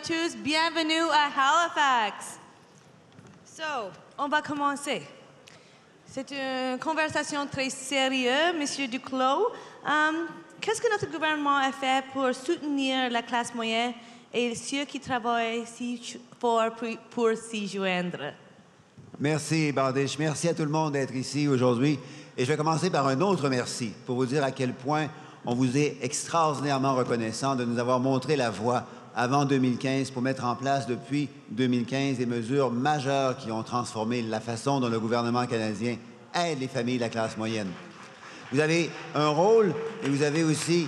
tous, bienvenue à Halifax. So, on va commencer. C'est une conversation très sérieuse, Monsieur Duclos. Qu'est-ce que notre gouvernement a fait pour soutenir la classe moyenne et ceux qui travaillent si fort pour s'y joindre? Merci, Bardish. Merci à tout le monde d'être ici aujourd'hui. Et je vais commencer par un autre merci pour vous dire à quel point on vous est extraordinairement reconnaissant de nous avoir montré la voie avant 2015 pour mettre en place depuis 2015 des mesures majeures qui ont transformé la façon dont le gouvernement canadien aide les familles de la classe moyenne. Vous avez un rôle et vous avez aussi,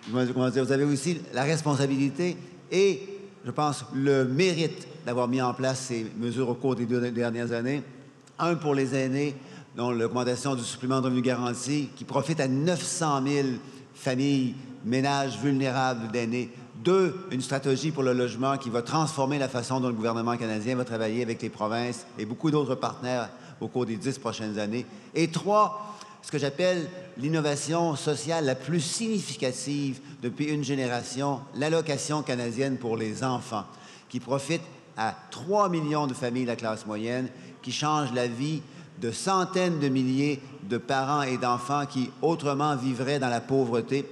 vous avez aussi la responsabilité et, je pense, le mérite d'avoir mis en place ces mesures au cours des 2 dernières années. Un, pour les aînés, dont l'augmentation du supplément de revenu garanti, qui profite à 900 000 familles, ménages vulnérables d'aînés. 2, une stratégie pour le logement qui va transformer la façon dont le gouvernement canadien va travailler avec les provinces et beaucoup d'autres partenaires au cours des 10 prochaines années. Et 3, ce que j'appelle l'innovation sociale la plus significative depuis une génération, l'allocation canadienne pour les enfants, qui profite à 3 millions de familles de la classe moyenne, qui change la vie de centaines de milliers de parents et d'enfants qui autrement vivraient dans la pauvreté.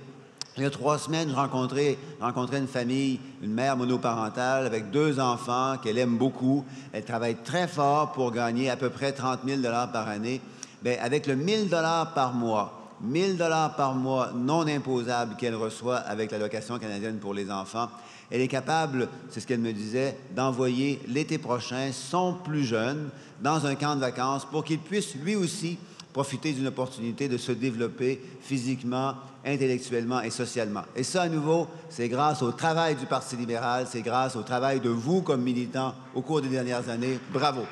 Il y a 3 semaines, je rencontrais une famille, une mère monoparentale avec 2 enfants qu'elle aime beaucoup. Elle travaille très fort pour gagner à peu près 30 000 $ par année. Bien, avec le 1 000 $ par mois, 1 000 $ par mois non imposables qu'elle reçoit avec l'allocation canadienne pour les enfants, elle est capable, c'est ce qu'elle me disait, d'envoyer l'été prochain son plus jeune dans un camp de vacances pour qu'il puisse lui aussi profiter d'une opportunité de se développer physiquement, intellectuellement et socialement. Et ça, à nouveau, c'est grâce au travail du Parti libéral, c'est grâce au travail de vous comme militants au cours des dernières années. Bravo!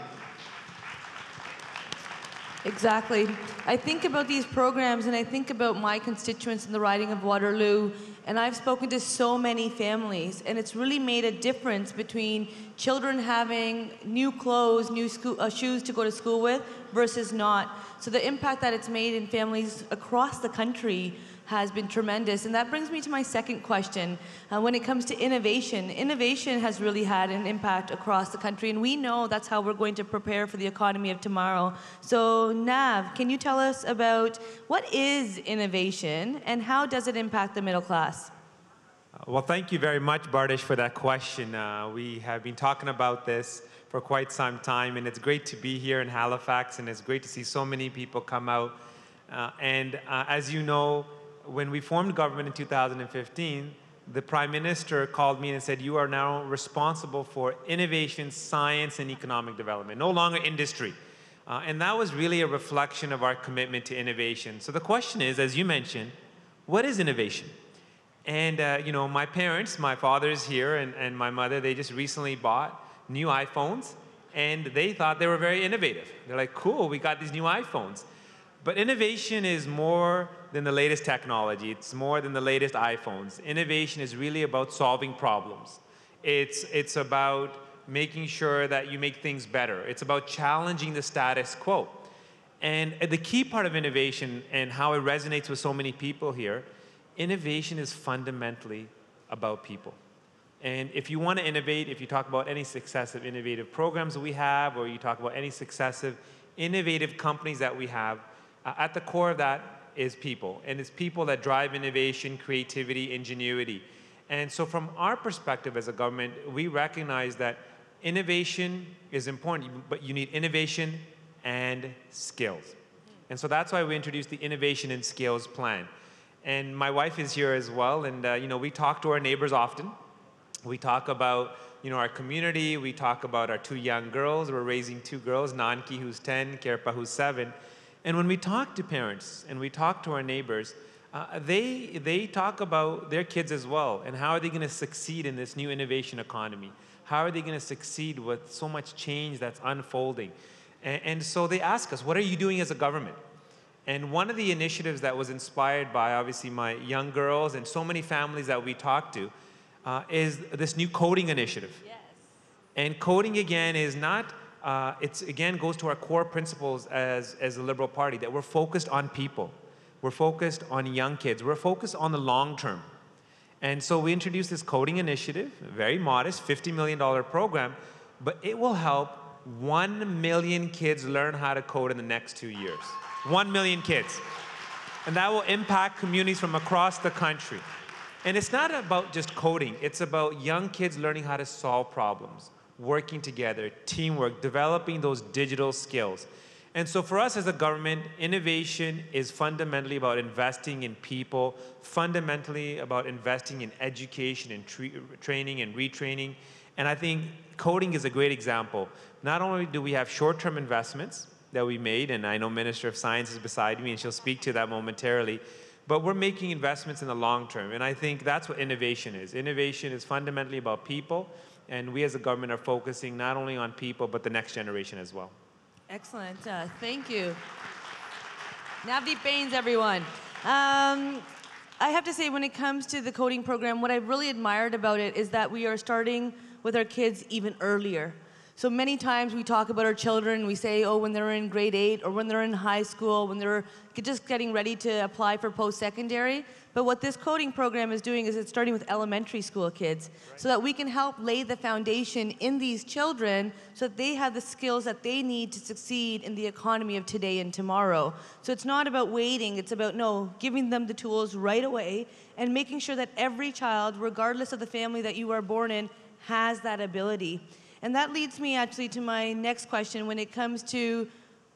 Exactly. I think about these programs and I think about my constituents in the riding of Waterloo, and I've spoken to so many families, and it's really made a difference between children having new clothes, new shoes to go to school with versus not. So the impact that it's made in families across the country has been tremendous. And that brings me to my second question. When it comes to innovation, innovation has really had an impact across the country, and we know that's how we're going to prepare for the economy of tomorrow. So Nav, can you tell us about what is innovation and how does it impact the middle class? Well, thank you very much, Bardish, for that question. We have been talking about this for quite some time, and it's great to be here in Halifax, and it's great to see so many people come out. As you know, when we formed government in 2015, the Prime Minister called me and said, you are now responsible for innovation, science, and economic development, no longer industry. And that was really a reflection of our commitment to innovation. So the question is, as you mentioned, what is innovation? And you know, my parents, my father is here, and my mother, they just recently bought new iPhones, and they thought they were very innovative. They're like, cool, we got these new iPhones. But innovation is more than the latest technology. It's more than the latest iPhones. Innovation is really about solving problems. It's about making sure that you make things better. It's about challenging the status quo. And the key part of innovation and how it resonates with so many people here, innovation is fundamentally about people. And if you want to innovate, if you talk about any successive innovative programs we have, or you talk about any successive innovative companies that we have, at the core of that is people. And it's people that drive innovation, creativity, ingenuity. And so from our perspective as a government, we recognize that innovation is important, but you need innovation and skills. And so that's why we introduced the Innovation and Skills Plan. And my wife is here as well, and you know, we talk to our neighbors often. We talk about, you know, our community. We talk about our 2 young girls. We're raising 2 girls, Nanki, who's 10, Kirpa, who's 7. And when we talk to parents and we talk to our neighbors, they talk about their kids as well, and how are they going to succeed in this new innovation economy? How are they going to succeed with so much change that's unfolding? And so they ask us, what are you doing as a government? And one of the initiatives that was inspired by, obviously, my young girls and so many families that we talk to is this new coding initiative. Yes. And coding, again, is not, it again goes to our core principles as a Liberal Party, that we're focused on people. We're focused on young kids. We're focused on the long term. And so we introduced this coding initiative, very modest, $50 million program, but it will help 1 million kids learn how to code in the next 2 years. 1 million kids. And that will impact communities from across the country. And it's not about just coding, it's about young kids learning how to solve problems, working together, teamwork, developing those digital skills. And so for us as a government, innovation is fundamentally about investing in people, fundamentally about investing in education and training and retraining. And I think coding is a great example. Not only do we have short-term investments that we made, and I know Minister of Science is beside me and she'll speak to that momentarily, but we're making investments in the long term. And I think that's what innovation is. Innovation is fundamentally about people, and we as a government are focusing not only on people, but the next generation as well. Excellent. Thank you. Navdeep Bains, everyone. I have to say, when it comes to the coding program, what I've really admired about it is that we are starting with our kids even earlier. So many times we talk about our children, we say, oh, when they're in grade 8 or when they're in high school, when they're just getting ready to apply for post-secondary. But what this coding program is doing is it's starting with elementary school kids so that we can help lay the foundation in these children so that they have the skills that they need to succeed in the economy of today and tomorrow. So it's not about waiting, it's about, no, giving them the tools right away and making sure that every child, regardless of the family that you are born in, has that ability. And that leads me actually to my next question when it comes to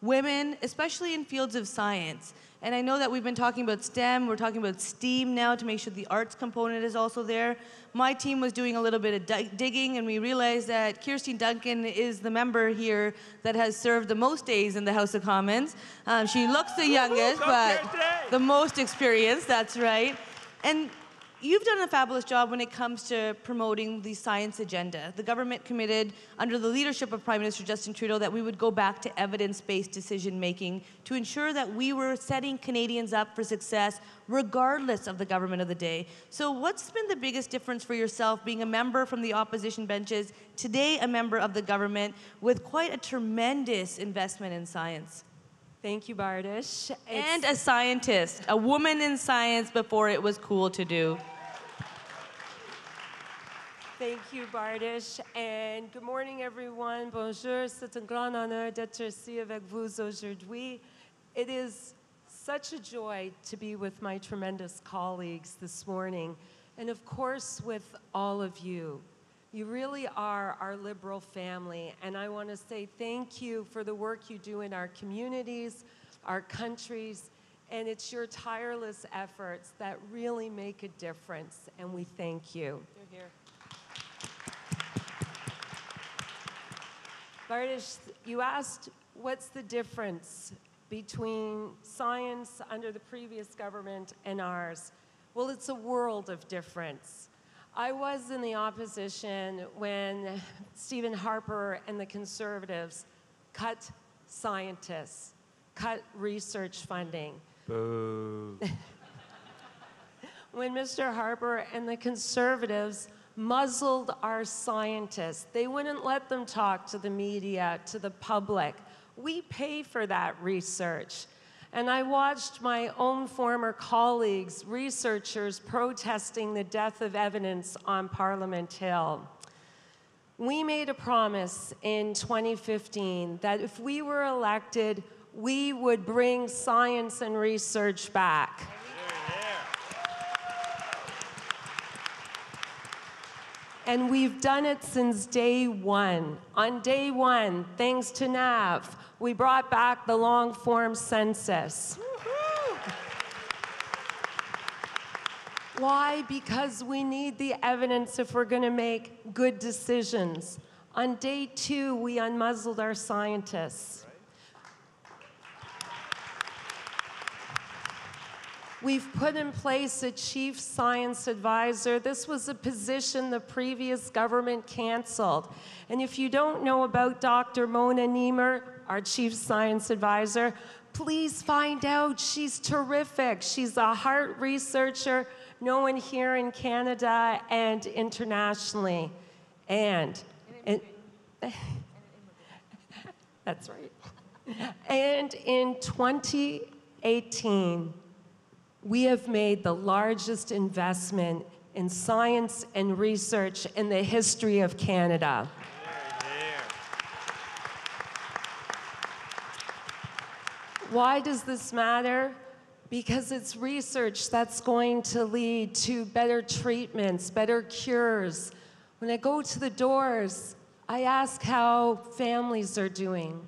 women, especially in fields of science. And I know that we've been talking about STEM, we're talking about STEAM now to make sure the arts component is also there. My team was doing a little bit of digging and we realized that Kirsty Duncan is the member here that has served the most days in the House of Commons. She looks the youngest, but the most experienced, that's right. And you've done a fabulous job when it comes to promoting the science agenda. The government committed, under the leadership of Prime Minister Justin Trudeau, that we would go back to evidence-based decision-making to ensure that we were setting Canadians up for success regardless of the government of the day. So what's been the biggest difference for yourself being a member from the opposition benches, today a member of the government, with quite a tremendous investment in science? Thank you, Bardish. And a scientist, a woman in science before it was cool to do. Thank you, Bardish. And good morning, everyone. Bonjour. C'est un grand honneur d'être ici avec vous aujourd'hui. It is such a joy to be with my tremendous colleagues this morning, and of course with all of you. You really are our Liberal family, and I want to say thank you for the work you do in our communities, our countries, and it's your tireless efforts that really make a difference, and we thank you. You're here. Bardish, you asked what's the difference between science under the previous government and ours. Well, it's a world of difference. I was in the opposition when Stephen Harper and the Conservatives cut scientists, cut research funding. Boo. When Mr. Harper and the Conservatives muzzled our scientists. They wouldn't let them talk to the media, to the public. We pay for that research. And I watched my own former colleagues, researchers, protesting the death of evidence on Parliament Hill. We made a promise in 2015 that if we were elected, we would bring science and research back. And we've done it since day one. On day one, thanks to NAV, we brought back the long-form census. Why? Because we need the evidence if we're going to make good decisions. On day two, we unmuzzled our scientists. We've put in place a chief science advisor. This was a position the previous government canceled. And if you don't know about Dr. Mona Niemer, our chief science advisor, please find out. She's terrific. She's a heart researcher, known here in Canada and internationally. That's right. And in 2018, we have made the largest investment in science and research in the history of Canada. Why does this matter? Because it's research that's going to lead to better treatments, better cures. When I go to the doors, I ask how families are doing.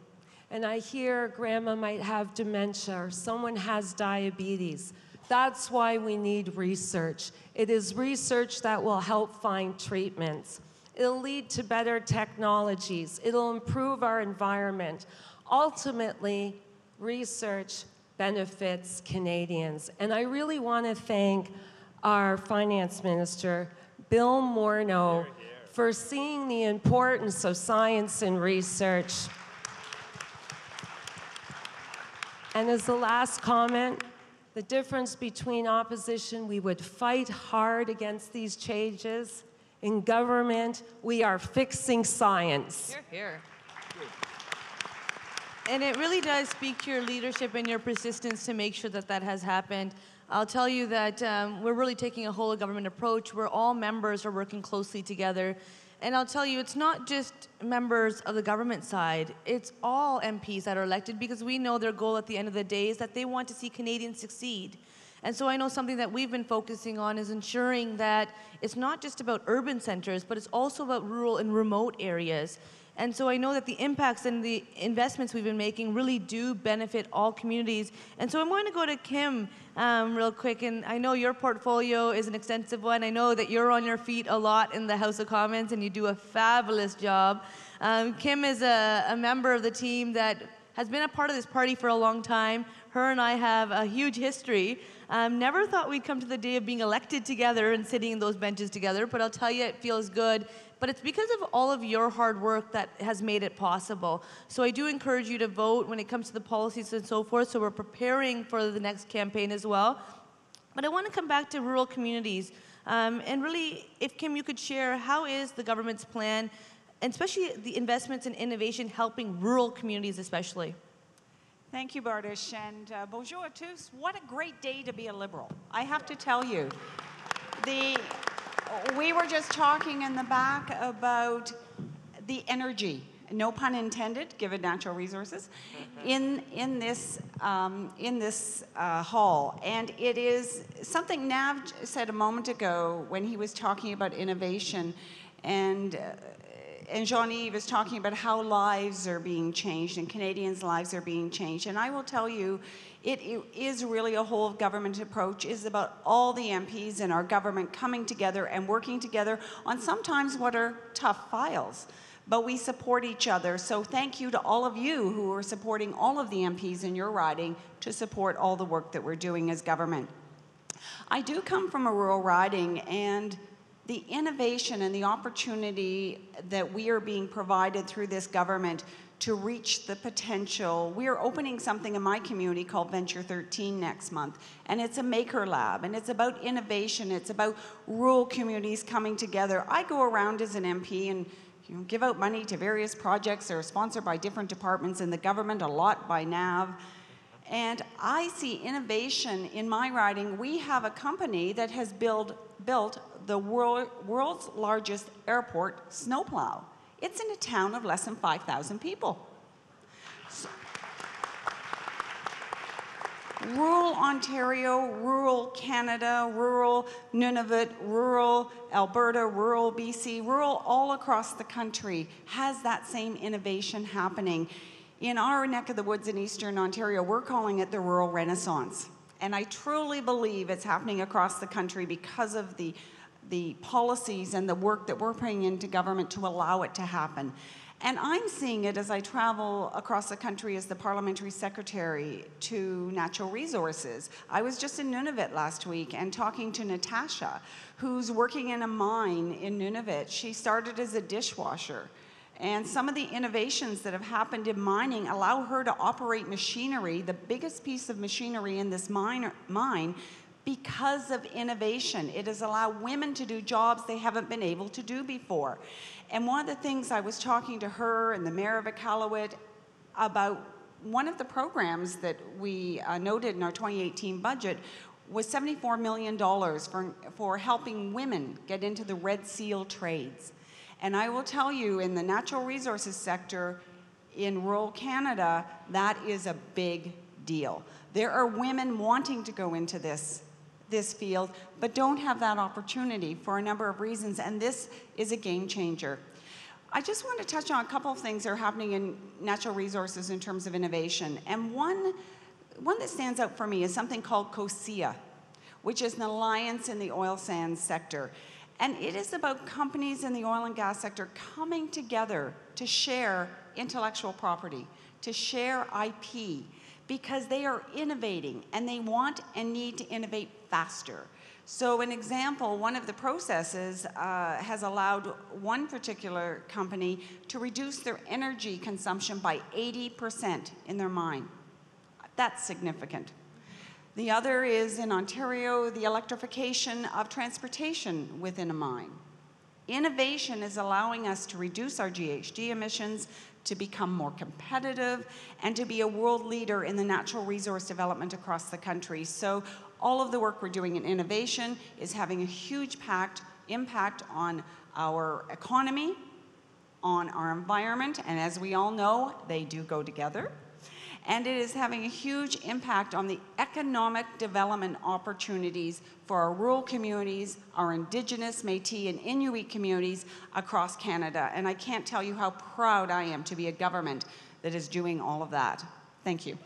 And I hear grandma might have dementia or someone has diabetes. That's why we need research. It is research that will help find treatments. It'll lead to better technologies. It'll improve our environment. Ultimately, research benefits Canadians. And I really want to thank our Finance Minister, Bill Morneau, for seeing the importance of science and research. And as the last comment, the difference between opposition, we would fight hard against these changes. In government, we are fixing science. Here. And it really does speak to your leadership and your persistence to make sure that that has happened. I'll tell you that we're really taking a whole of government approach where all members are working closely together. And I'll tell you, it's not just members of the government side, it's all MPs that are elected, because we know their goal at the end of the day is that they want to see Canadians succeed. And so I know something that we've been focusing on is ensuring that it's not just about urban centers, but it's also about rural and remote areas. And so I know that the impacts and the investments we've been making really do benefit all communities. And so I'm going to go to Kim real quick. And I know your portfolio is an extensive one. I know that you're on your feet a lot in the House of Commons, and you do a fabulous job. Kim is a member of the team that has been a part of this party for a long time. Her and I have a huge history. Never thought we'd come to the day of being elected together and sitting in those benches together, but I'll tell you, it feels good. But it's because of all of your hard work that has made it possible. So I do encourage you to vote when it comes to the policies and so forth, so we're preparing for the next campaign as well. But I want to come back to rural communities. And really, if Kim, you could share, how is the government's plan, and especially the investments in innovation, helping rural communities especially? Thank you, Bardish, and bonjour à tous. What a great day to be a Liberal. I have to tell you, we were just talking in the back about the energy, no pun intended, given natural resources, in this hall. And it is something Nav said a moment ago when he was talking about innovation, and Jean-Yves is talking about how lives are being changed and Canadians' lives are being changed. And I will tell you, it is really a whole of government approach. It is about all the MPs in our government coming together and working together on sometimes what are tough files. But we support each other. So thank you to all of you who are supporting all of the MPs in your riding to support all the work that we're doing as government. I do come from a rural riding, and the innovation and the opportunity that we are being provided through this government to reach the potential. We are opening something in my community called Venture 13 next month, and it's a maker lab, and it's about innovation. It's about rural communities coming together. I go around as an MP and give out money to various projects that are sponsored by different departments in the government, a lot by Nav. And I see innovation in my riding. We have a company that has built the world's largest airport snowplow. It's in a town of less than 5,000 people. So, rural Ontario, rural Canada, rural Nunavut, rural Alberta, rural BC, rural all across the country has that same innovation happening. In our neck of the woods in Eastern Ontario, we're calling it the Rural Renaissance. And I truly believe it's happening across the country because of the policies and the work that we're putting into government to allow it to happen. And I'm seeing it as I travel across the country as the parliamentary secretary to natural resources. I was just in Nunavut last week and talking to Natasha, who's working in a mine in Nunavut. She started as a dishwasher. And some of the innovations that have happened in mining allow her to operate machinery, the biggest piece of machinery in this mine, because of innovation. It has allowed women to do jobs they haven't been able to do before. And one of the things I was talking to her and the mayor of Iqaluit about, one of the programs that we noted in our 2018 budget was $74 million for helping women get into the Red Seal trades. And I will tell you, in the natural resources sector in rural Canada, that is a big deal. There are women wanting to go into this field, but don't have that opportunity for a number of reasons, and this is a game changer. I just want to touch on a couple of things that are happening in natural resources in terms of innovation. And one that stands out for me is something called COSIA, which is an alliance in the oil sands sector. And it is about companies in the oil and gas sector coming together to share intellectual property, to share IP, because they are innovating and they want and need to innovate faster. So an example, one of the processes has allowed one particular company to reduce their energy consumption by 80% in their mine. That's significant. The other is in Ontario, the electrification of transportation within a mine. Innovation is allowing us to reduce our GHG emissions, to become more competitive, and to be a world leader in the natural resource development across the country. So all of the work we're doing in innovation is having a huge impact on our economy, on our environment, and as we all know, they do go together. And it is having a huge impact on the economic development opportunities for our rural communities, our Indigenous, Métis, and Inuit communities across Canada. And I can't tell you how proud I am to be a government that is doing all of that. Thank you.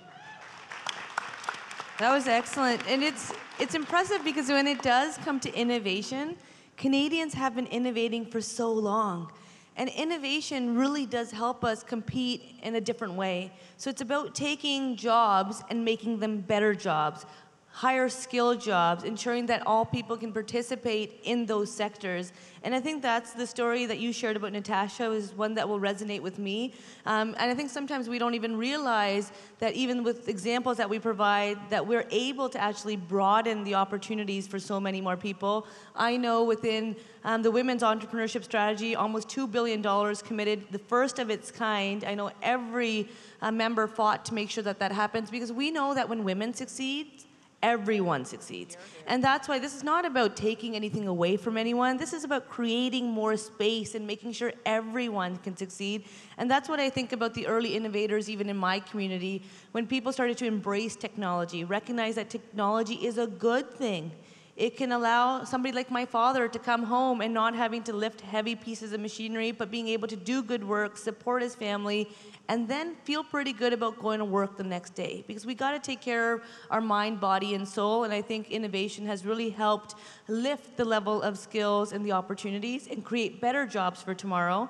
That was excellent. And it's impressive because when it does come to innovation, Canadians have been innovating for so long. And innovation really does help us compete in a different way. So it's about taking jobs and making them better jobs, higher skill jobs, ensuring that all people can participate in those sectors. And I think that's the story that you shared about Natasha is one that will resonate with me. And I think sometimes we don't even realize that even with examples that we provide, that we're able to actually broaden the opportunities for so many more people. I know within the Women's Entrepreneurship Strategy, almost $2 billion committed, the first of its kind. I know every member fought to make sure that that happens because we know that when women succeed, everyone succeeds. And that's why this is not about taking anything away from anyone. This is about creating more space and making sure everyone can succeed. And that's what I think about the early innovators, even in my community, when people started to embrace technology, recognize that technology is a good thing. It can allow somebody like my father to come home and not having to lift heavy pieces of machinery, but being able to do good work, support his family, and then feel pretty good about going to work the next day. Because we got to take care of our mind, body, and soul, and I think innovation has really helped lift the level of skills and the opportunities and create better jobs for tomorrow.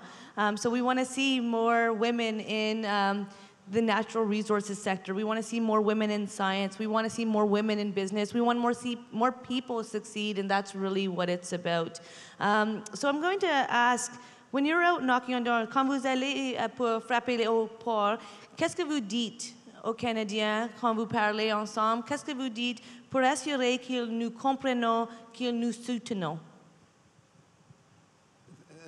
So we want to see more women in the natural resources sector. We want to see more women in science. We want to see more women in business. We want more people succeed, and that's really what it's about. So I'm going to ask, when you're out knocking on doors, quand vous allez pour frapper aux portes, qu'est-ce que vous dites aux Canadiens quand vous parlez ensemble? Qu'est-ce que vous dites pour assurer qu'ils nous comprennent, qu'ils nous soutenons?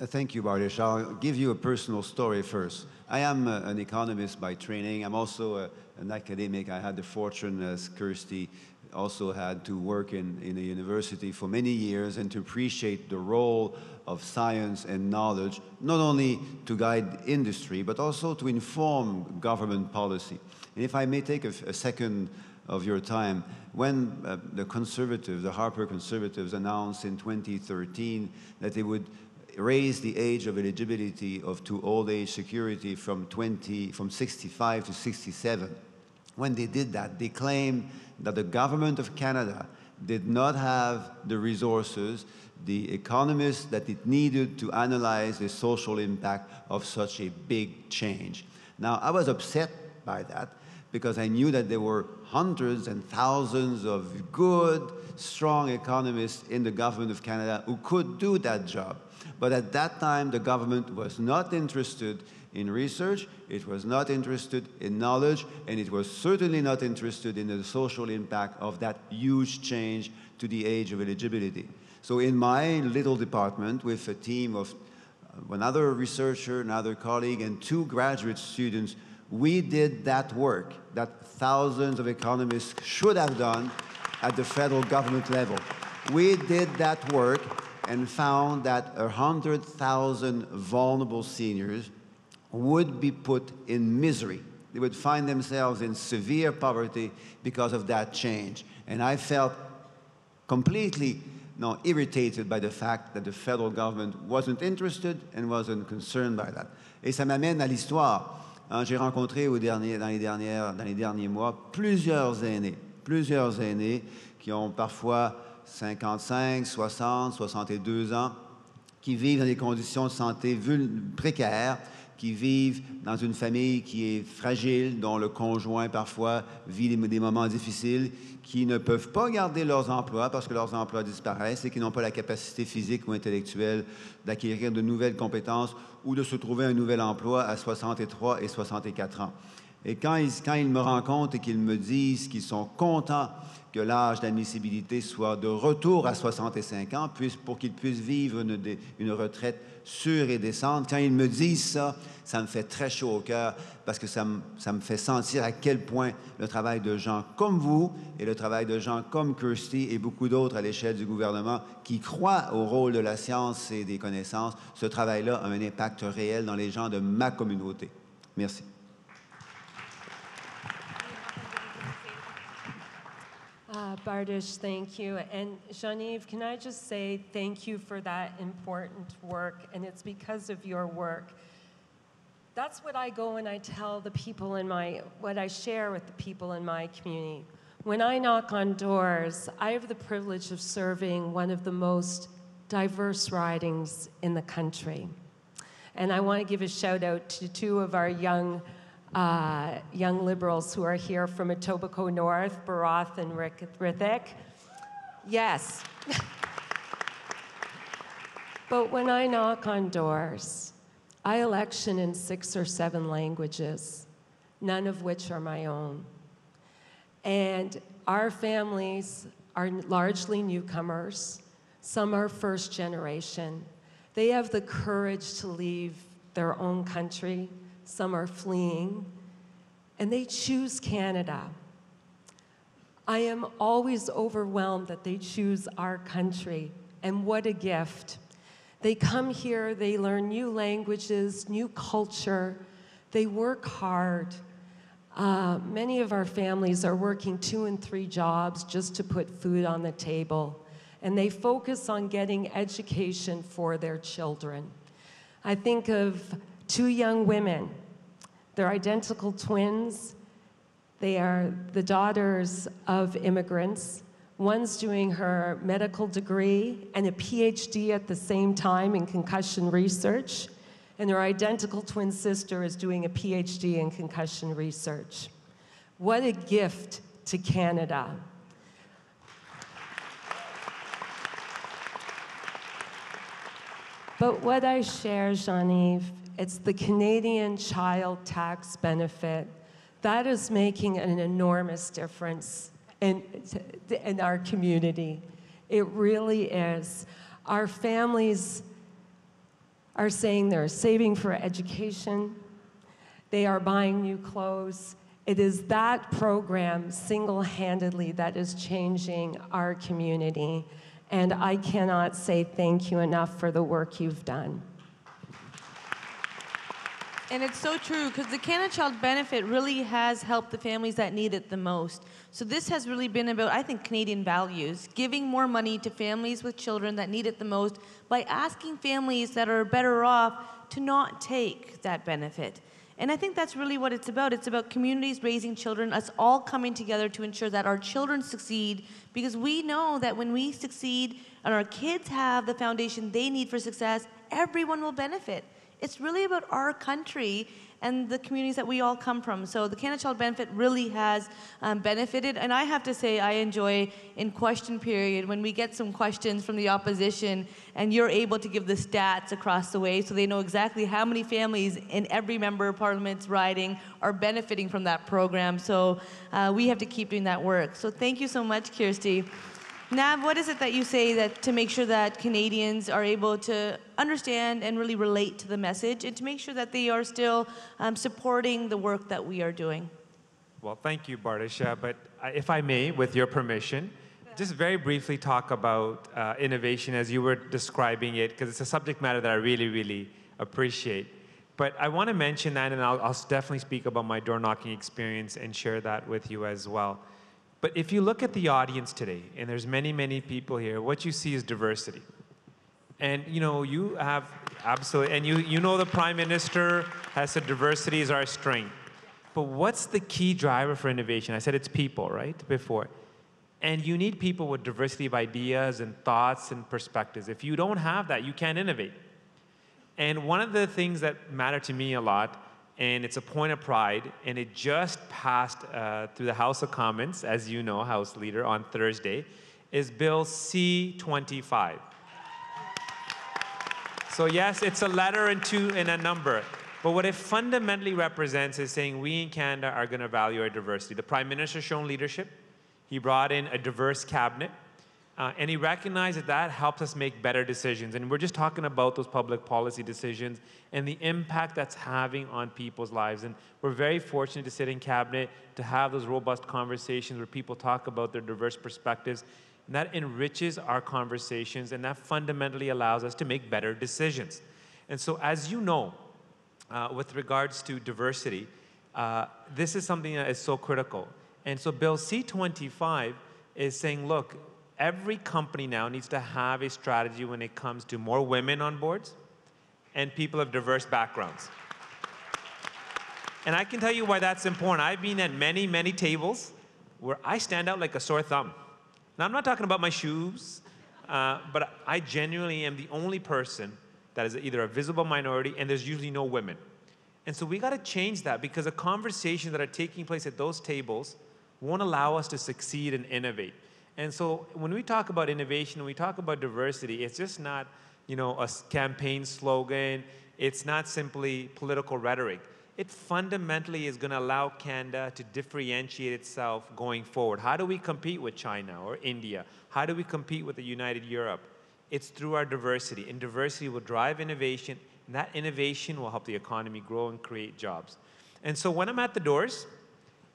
Thank you, Bardish. I'll give you a personal story first. I am an economist by training. I'm also an academic. I had the fortune, as Kirsty also had, to work in a university for many years and to appreciate the role of science and knowledge, not only to guide industry, but also to inform government policy. And if I may take a second of your time, when the conservatives, the Harper conservatives, announced in 2013 that they would raise the age of eligibility to old age security from 65 to 67. When they did that, they claimed that the government of Canada did not have the resources, the economists that it needed to analyze the social impact of such a big change. Now, I was upset by that because I knew that there were hundreds and thousands of good, strong economists in the government of Canada who could do that job. But at that time, the government was not interested in research, it was not interested in knowledge, and it was certainly not interested in the social impact of that huge change to the age of eligibility. So in my little department, with a team of another researcher, another colleague, and 2 graduate students, we did that work that thousands of economists should have done, at the federal government level. We did that work and found that 100,000 vulnerable seniors would be put in misery. They would find themselves in severe poverty because of that change. And I felt completely irritated by the fact that the federal government wasn't interested and wasn't concerned by that. Et ça m'amène à l'histoire. J'ai rencontré dans les derniers mois plusieurs aînés qui ont parfois 55, 60, 62 ans, qui vivent dans des conditions de santé précaires, qui vivent dans une famille qui est fragile, dont le conjoint parfois vit des moments difficiles, qui ne peuvent pas garder leurs emplois parce que leurs emplois disparaissent et qui n'ont pas la capacité physique ou intellectuelle d'acquérir de nouvelles compétences ou de se trouver un nouvel emploi à 63 et 64 ans. Et quand ils me rencontrent et qu'ils me disent qu'ils sont contents que l'âge d'admissibilité soit de retour à 65 ans pour qu'ils puissent vivre une retraite sûre et décente, quand ils me disent ça, ça me fait très chaud au cœur parce que ça me fait sentir à quel point le travail de gens comme vous et le travail de gens comme Kirsty et beaucoup d'autres à l'échelle du gouvernement qui croient au rôle de la science et des connaissances, ce travail-là a un impact réel dans les gens de ma communauté. Merci. Bardish, thank you. And Jean-Yves, can I just say thank you for that important work, and it's because of your work. That's what I go and I tell the people what I share with the people in my community. When I knock on doors, I have the privilege of serving one of the most diverse ridings in the country. And I want to give a shout out to two of our young Liberals who are here from Etobicoke North, Barath and Rithik. Yes. But when I knock on doors, I election in 6 or 7 languages, none of which are my own. And our families are largely newcomers. Some are first generation. They have the courage to leave their own country. Some are fleeing, and they choose Canada. I am always overwhelmed that they choose our country, and what a gift. They come here, they learn new languages, new culture, they work hard. Many of our families are working 2 and 3 jobs just to put food on the table, and they focus on getting education for their children. I think of 2 young women. They're identical twins. They are the daughters of immigrants. One's doing her medical degree and a PhD at the same time in concussion research, and her identical twin sister is doing a PhD in concussion research. What a gift to Canada. But what I share, Jean-Yves, it's the Canadian child tax benefit. That is making an enormous difference in our community. It really is. Our families are saying they're saving for education. They are buying new clothes. It is that program single-handedly that is changing our community. And I cannot say thank you enough for the work you've done. And it's so true, because the Canada Child Benefit really has helped the families that need it the most. So this has really been about, I think, Canadian values, giving more money to families with children that need it the most by asking families that are better off to not take that benefit. And I think that's really what it's about. It's about communities raising children, us all coming together to ensure that our children succeed, because we know that when we succeed and our kids have the foundation they need for success, everyone will benefit. It's really about our country and the communities that we all come from. So the Canada Child Benefit really has benefited. And I have to say, I enjoy in question period when we get some questions from the opposition and you're able to give the stats across the way so they know exactly how many families in every member of Parliament's riding are benefiting from that program. So we have to keep doing that work. So thank you so much, Kirsty. Nav, what is it that you say that to make sure that Canadians are able to understand and really relate to the message and to make sure that they are still supporting the work that we are doing? Well, thank you, Bardish. But if I may, with your permission, just very briefly talk about innovation as you were describing it, because it's a subject matter that I really, really appreciate. But I want to mention that, and I'll definitely speak about my door knocking experience and share that with you as well. But if you look at the audience today, and there's many, many people here, what you see is diversity. And you have absolutely, and you know the Prime Minister has said diversity is our strength. But what's the key driver for innovation? I said it's people, right, before. And you need people with diversity of ideas and thoughts and perspectives. If you don't have that, you can't innovate. And one of the things that matter to me a lot, and it's a point of pride, and it just passed through the House of Commons, as you know, House Leader, on Thursday, is Bill C-25. So yes, it's a letter and a number. But what it fundamentally represents is saying we in Canada are going to value our diversity. The Prime Minister's shown leadership. He brought in a diverse cabinet. And he recognized that that helps us make better decisions. And we're just talking about those public policy decisions and the impact that's having on people's lives. And we're very fortunate to sit in cabinet, to have those robust conversations where people talk about their diverse perspectives. And that enriches our conversations, and that fundamentally allows us to make better decisions. And so, as you know, with regards to diversity, this is something that is so critical. And so Bill C-25 is saying, look, every company now needs to have a strategy when it comes to more women on boards and people of diverse backgrounds. And I can tell you why that's important. I've been at many, many tables where I stand out like a sore thumb. Now, I'm not talking about my shoes, but I genuinely am the only person that is either a visible minority, and there's usually no women. And so we got to change that, because the conversations that are taking place at those tables won't allow us to succeed and innovate. And so when we talk about innovation, when we talk about diversity, it's just not, a campaign slogan. It's not simply political rhetoric. It fundamentally is going to allow Canada to differentiate itself going forward. How do we compete with China or India? How do we compete with the United Europe? It's through our diversity, and diversity will drive innovation, and that innovation will help the economy grow and create jobs. And so when I'm at the doors,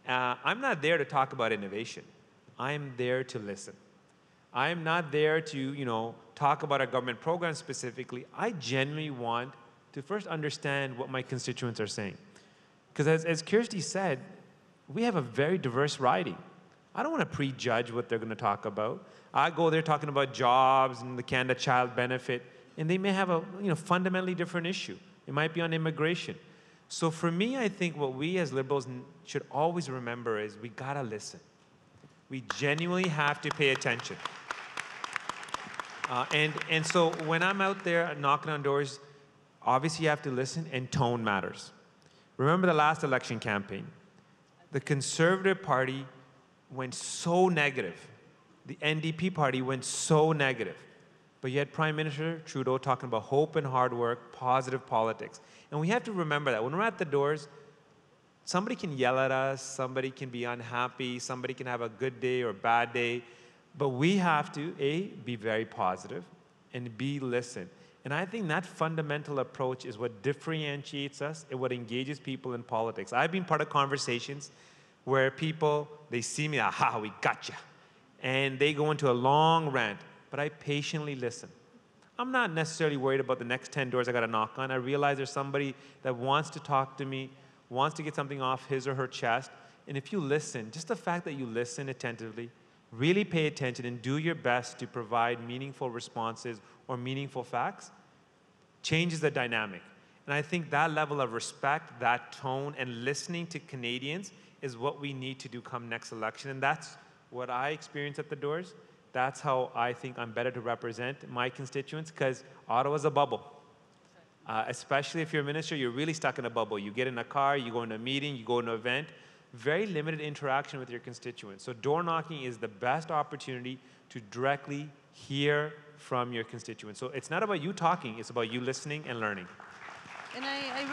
I'm not there to talk about innovation. I'm there to listen. I'm not there to, talk about our government programs specifically. I genuinely want to first understand what my constituents are saying. Because as Kirsty said, we have a very diverse riding. I don't want to prejudge what they're going to talk about. I go there talking about jobs and the Canada Child Benefit, and they may have a fundamentally different issue. It might be on immigration. So for me, I think what we as Liberals should always remember is we got to listen. We genuinely have to pay attention. And so when I'm out there knocking on doors, obviously you have to listen, and tone matters. Remember the last election campaign? The Conservative Party went so negative. The NDP party went so negative. But you had Prime Minister Trudeau talking about hope and hard work, positive politics. And we have to remember that when we're at the doors, somebody can yell at us, somebody can be unhappy, somebody can have a good day or bad day, but we have to, A, be very positive, and B, listen. And I think that fundamental approach is what differentiates us and what engages people in politics. I've been part of conversations where people, they see me, aha, we gotcha. And they go into a long rant, but I patiently listen. I'm not necessarily worried about the next 10 doors I got to knock on. I realize there's somebody that wants to talk to me, wants to get something off his or her chest. And if you listen, just the fact that you listen attentively, really pay attention and do your best to provide meaningful responses or meaningful facts, changes the dynamic. And I think that level of respect, that tone, and listening to Canadians is what we need to do come next election. And that's what I experience at the doors. That's how I think I'm better to represent my constituents, because Ottawa's a bubble. Especially if you're a minister, you're really stuck in a bubble. You get in a car, you go in a meeting, you go to an event, very limited interaction with your constituents. So door knocking is the best opportunity to directly hear from your constituents. So it's not about you talking, it's about you listening and learning. And I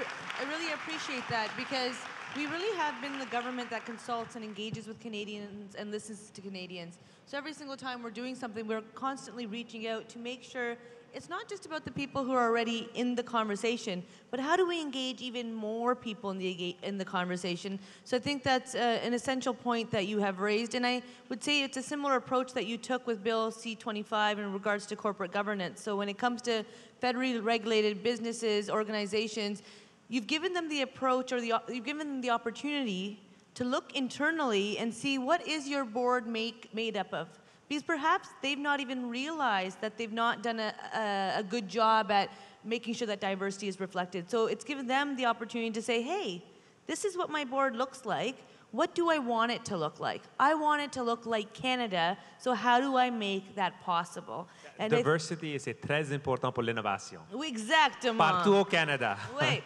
really appreciate that, because we really have been the government that consults and engages with Canadians and listens to Canadians. So every single time we're doing something, we're constantly reaching out to make sure it's not just about the people who are already in the conversation, but how do we engage even more people in the conversation? So I think that's an essential point that you have raised, and I would say it's a similar approach that you took with Bill C-25 in regards to corporate governance. So when it comes to federally regulated businesses, organizations, you've given them the approach, or you've given them the opportunity to look internally and see what is your board made up of. Because perhaps they've not even realized that they've not done a good job at making sure that diversity is reflected. So it's given them the opportunity to say, hey, this is what my board looks like. What do I want it to look like? I want it to look like Canada, so how do I make that possible? And Diversity, c'est très important pour l'innovation. Oui, exactement. Partout au Canada. Oui.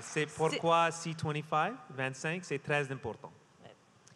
C'est pourquoi C25, 25, c'est très important.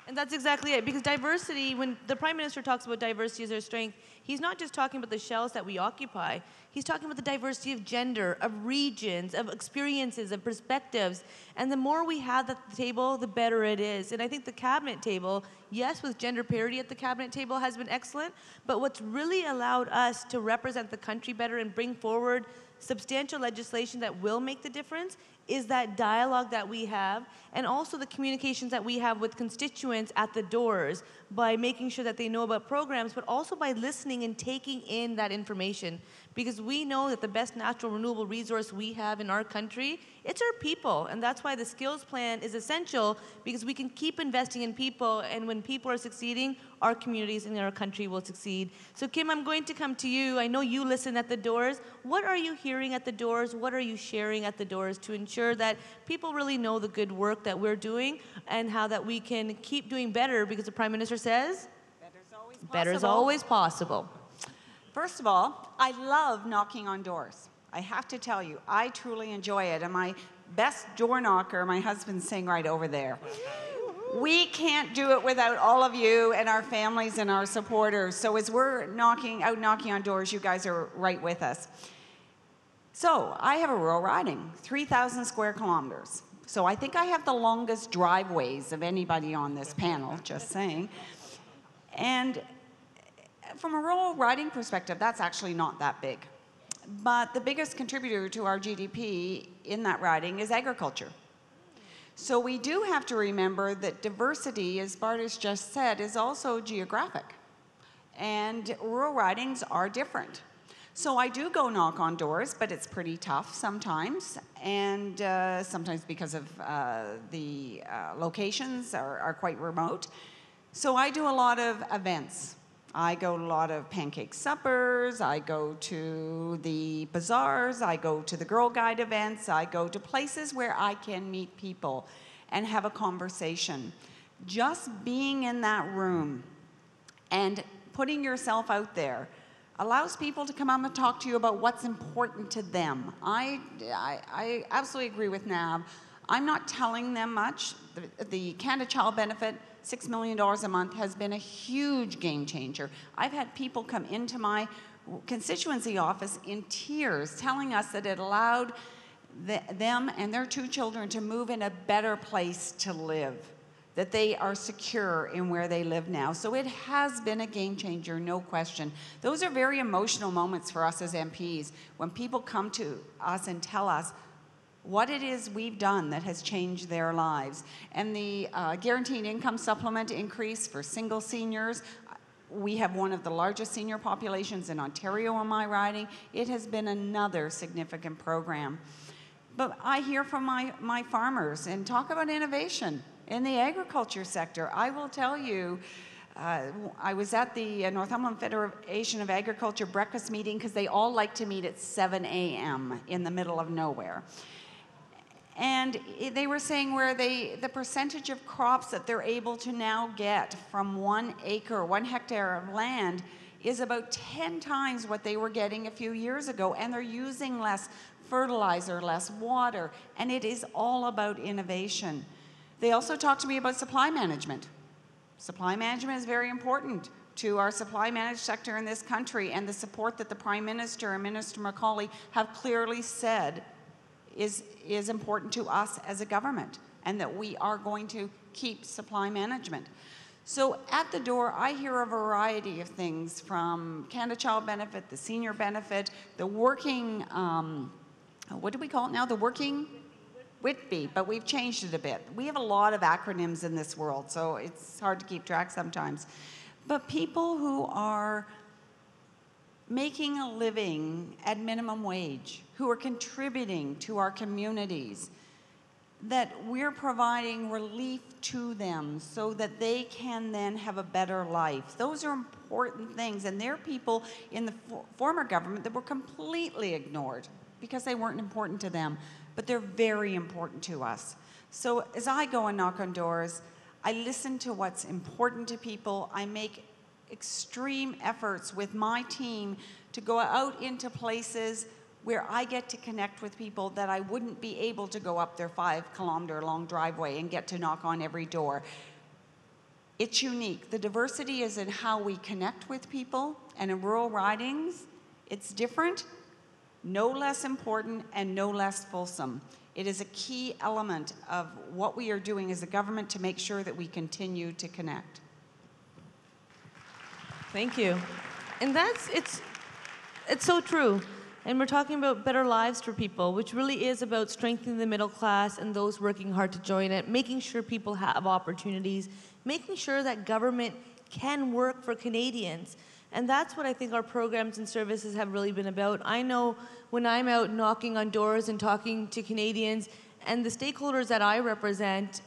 And that's exactly it, because diversity, when the Prime Minister talks about diversity as our strength, he's not just talking about the shells that we occupy, he's talking about the diversity of gender, of regions, of experiences, of perspectives. And the more we have at the table, the better it is. And I think the cabinet table, yes, with gender parity at the cabinet table has been excellent, but what's really allowed us to represent the country better and bring forward substantial legislation that will make the difference is that dialogue that we have, and also the communications that we have with constituents at the doors by making sure that they know about programs, but also by listening and taking in that information. Because we know that the best natural renewable resource we have in our country, it's our people. And that's why the skills plan is essential, because we can keep investing in people, and when people are succeeding, our communities and our country will succeed. So Kim, I'm going to come to you. I know you listen at the doors. What are you hearing at the doors? What are you sharing at the doors to ensure that people really know the good work that we're doing and how that we can keep doing better, because the Prime Minister says, better's always possible. First of all, I love knocking on doors. I have to tell you, I truly enjoy it. And my best door knocker, my husband's sitting right over there. We can't do it without all of you and our families and our supporters. So as we're knocking on doors, you guys are right with us. So I have a rural riding, 3,000 square kilometers. So I think I have the longest driveways of anybody on this panel, just saying. And from a rural riding perspective, that's actually not that big. But the biggest contributor to our GDP in that riding is agriculture. So we do have to remember that diversity, as Bardish just said, is also geographic. And rural ridings are different. So I do go knock on doors, but it's pretty tough sometimes. And sometimes because of the locations are quite remote. So I do a lot of events. I go to a lot of pancake suppers, I go to the bazaars, I go to the Girl Guide events, I go to places where I can meet people and have a conversation. Just being in that room and putting yourself out there allows people to come up and talk to you about what's important to them. I absolutely agree with Nav. I'm not telling them much. The Canada Child Benefit, $6 million a month, has been a huge game changer. I've had people come into my constituency office in tears telling us that it allowed them and their 2 children to move in a better place to live, that they are secure in where they live now. So it has been a game changer, no question. Those are very emotional moments for us as MPs, when people come to us and tell us what it is we've done that has changed their lives. And the guaranteed income supplement increase for single seniors, we have one of the largest senior populations in Ontario in my riding. It has been another significant program. But I hear from my farmers, and talk about innovation in the agriculture sector. I will tell you, I was at the Northumberland Federation of Agriculture breakfast meeting, because they all like to meet at 7 a.m. in the middle of nowhere. And they were saying where the percentage of crops that they're able to now get from 1 acre, 1 hectare of land, is about 10 times what they were getting a few years ago. And they're using less fertilizer, less water, and it is all about innovation. They also talked to me about supply management. Supply management is very important to our supply managed sector in this country, and the support that the Prime Minister and Minister Macaulay have clearly said is important to us as a government, and that we are going to keep supply management. So at the door, I hear a variety of things from Canada Child Benefit, the senior benefit, the working, what do we call it now? The working Whitby, but we've changed it a bit. We have a lot of acronyms in this world, so it's hard to keep track sometimes. But people who are making a living at minimum wage, who are contributing to our communities, that we're providing relief to them so that they can then have a better life. Those are important things, and they're people in the former government that were completely ignored because they weren't important to them, but they're very important to us. So as I go and knock on doors, I listen to what's important to people. I make extreme efforts with my team to go out into places where I get to connect with people that I wouldn't be able to go up their 5-kilometer-long driveway and get to knock on every door. It's unique. The diversity is in how we connect with people, and in rural ridings, it's different, no less important, and no less fulsome. It is a key element of what we are doing as a government to make sure that we continue to connect. Thank you. And it's so true. And we're talking about better lives for people, which really is about strengthening the middle class and those working hard to join it, making sure people have opportunities, making sure that government can work for Canadians. And that's what I think our programs and services have really been about. I know when I'm out knocking on doors and talking to Canadians and the stakeholders that I represent,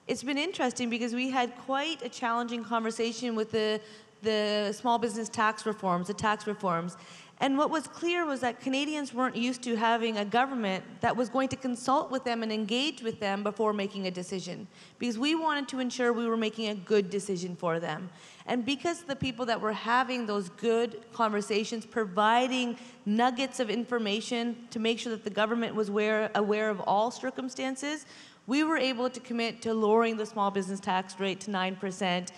it's been interesting because we had quite a challenging conversation with the small business tax reforms, the tax reforms. And what was clear was that Canadians weren't used to having a government that was going to consult with them and engage with them before making a decision, because we wanted to ensure we were making a good decision for them. And because the people that were having those good conversations, providing nuggets of information to make sure that the government was aware of all circumstances, we were able to commit to lowering the small business tax rate to 9%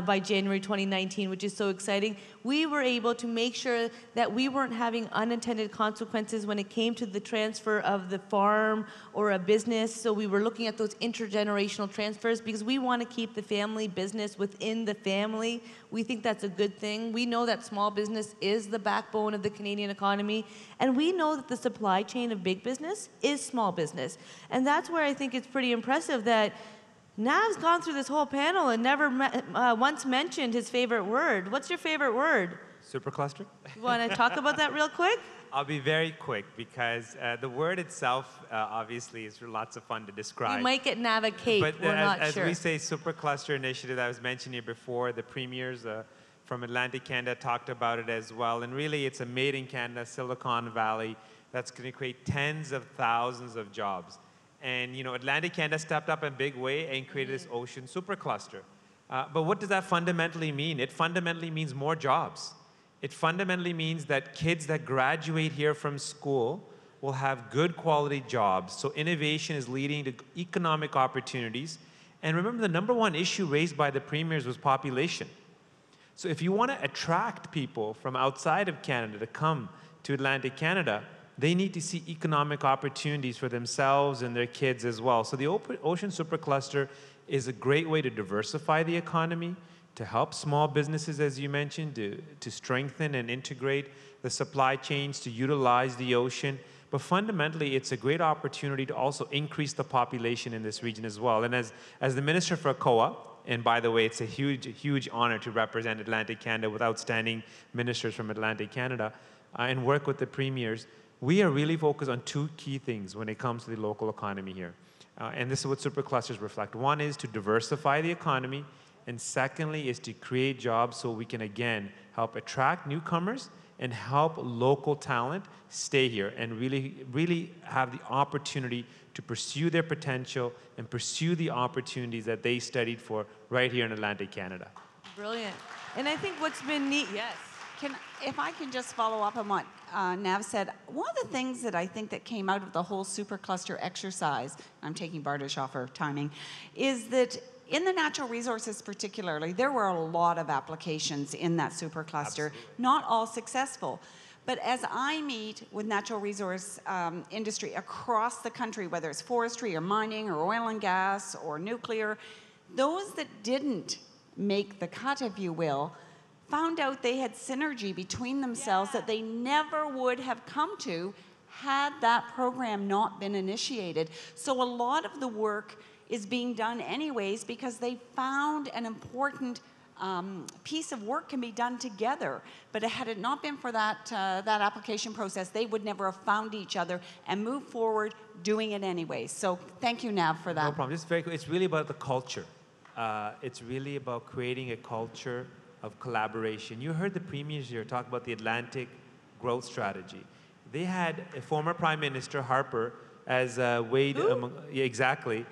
by January 2019, which is so exciting. We were able to make sure that we weren't having unintended consequences when it came to the transfer of the farm or a business. So we were looking at those intergenerational transfers because we want to keep the family business within the family. We think that's a good thing. We know that small business is the backbone of the Canadian economy, and we know that the supply chain of big business is small business. And that's where I think it's pretty impressive that Nav's gone through this whole panel and never once mentioned his favorite word. What's your favorite word? Supercluster? You want to talk about that real quick? I'll be very quick because the word itself obviously is lots of fun to describe. You might get Nav a cape, But we're not as sure. we say, Supercluster Initiative that I was mentioning here before, the premiers from Atlantic Canada talked about it as well. And really, it's a made in Canada, Silicon Valley, that's going to create tens of thousands of jobs. And you know, Atlantic Canada stepped up in a big way and created this ocean supercluster. But what does that fundamentally mean? It fundamentally means more jobs. It fundamentally means that kids that graduate here from school will have good quality jobs. So innovation is leading to economic opportunities. And remember, the number one issue raised by the premiers was population. So if you want to attract people from outside of Canada to come to Atlantic Canada, they need to see economic opportunities for themselves and their kids as well. So the Ocean Supercluster is a great way to diversify the economy, to help small businesses, as you mentioned, to strengthen and integrate the supply chains, to utilize the ocean. But fundamentally, it's a great opportunity to also increase the population in this region as well. And as the Minister for COA, and by the way, it's a huge, huge honor to represent Atlantic Canada with outstanding ministers from Atlantic Canada and work with the premiers. We are really focused on two key things when it comes to the local economy here. And this is what superclusters reflect. One is to diversify the economy, and secondly is to create jobs so we can, again, help attract newcomers and help local talent stay here and really have the opportunity to pursue their potential and pursue the opportunities that they studied for right here in Atlantic Canada. Brilliant. And I think what's been neat, yes. If I can just follow up on what Nav said, one of the things that I think that came out of the whole supercluster exercise, I'm taking Bardish off her timing, is that in the natural resources particularly, there were a lot of applications in that supercluster, Absolutely. Not all successful. But as I meet with natural resource industry across the country, whether it's forestry or mining or oil and gas or nuclear, those that didn't make the cut, if you will, found out they had synergy between themselves that they never would have come to had that program not been initiated. So a lot of the work is being done anyways because they found an important piece of work can be done together. But had it not been for that application process, they would never have found each other and moved forward doing it anyways. So thank you, Nav, for that. No problem. Just very quick. It's really about the culture. It's really about creating a culture of collaboration. You heard the premiers here talk about the Atlantic growth strategy. They had a former Prime Minister, Harper, as Wade, exactly,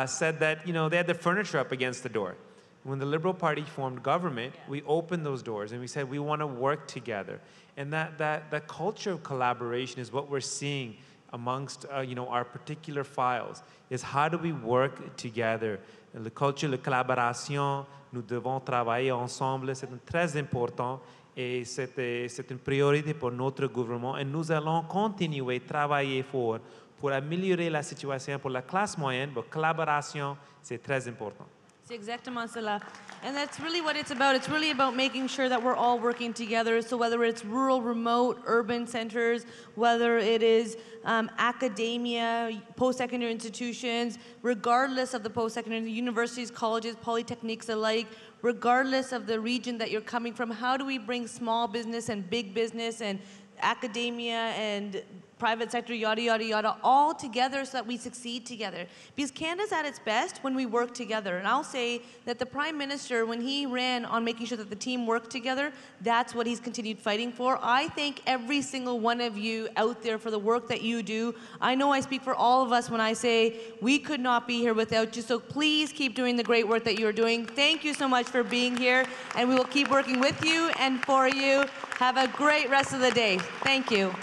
said that they had the furniture up against the door. When the Liberal Party formed government, we opened those doors and we said we want to work together. And that culture of collaboration is what we're seeing amongst our particular files, is how do we work together. La culture de collaboration, nous devons travailler ensemble, c'est très important et c'est une priorité pour notre gouvernement et nous allons continuer à travailler fort pour améliorer la situation pour la classe moyenne. La collaboration, c'est très important. C'est exactement cela. And that's really what it's about. It's really about making sure that we're all working together. So whether it's rural, remote, urban centers, whether it is academia, post-secondary institutions, regardless of the post-secondary universities, colleges, polytechnics alike, regardless of the region that you're coming from, how do we bring small business and big business and academia and private sector, yada, yada, yada, all together so that we succeed together. Because Canada's at its best when we work together. And I'll say that the Prime Minister, when he ran on making sure that the team worked together, that's what he's continued fighting for. I thank every single one of you out there for the work that you do. I know I speak for all of us when I say we could not be here without you, so please keep doing the great work that you're doing. Thank you so much for being here, and we will keep working with you and for you. Have a great rest of the day. Thank you.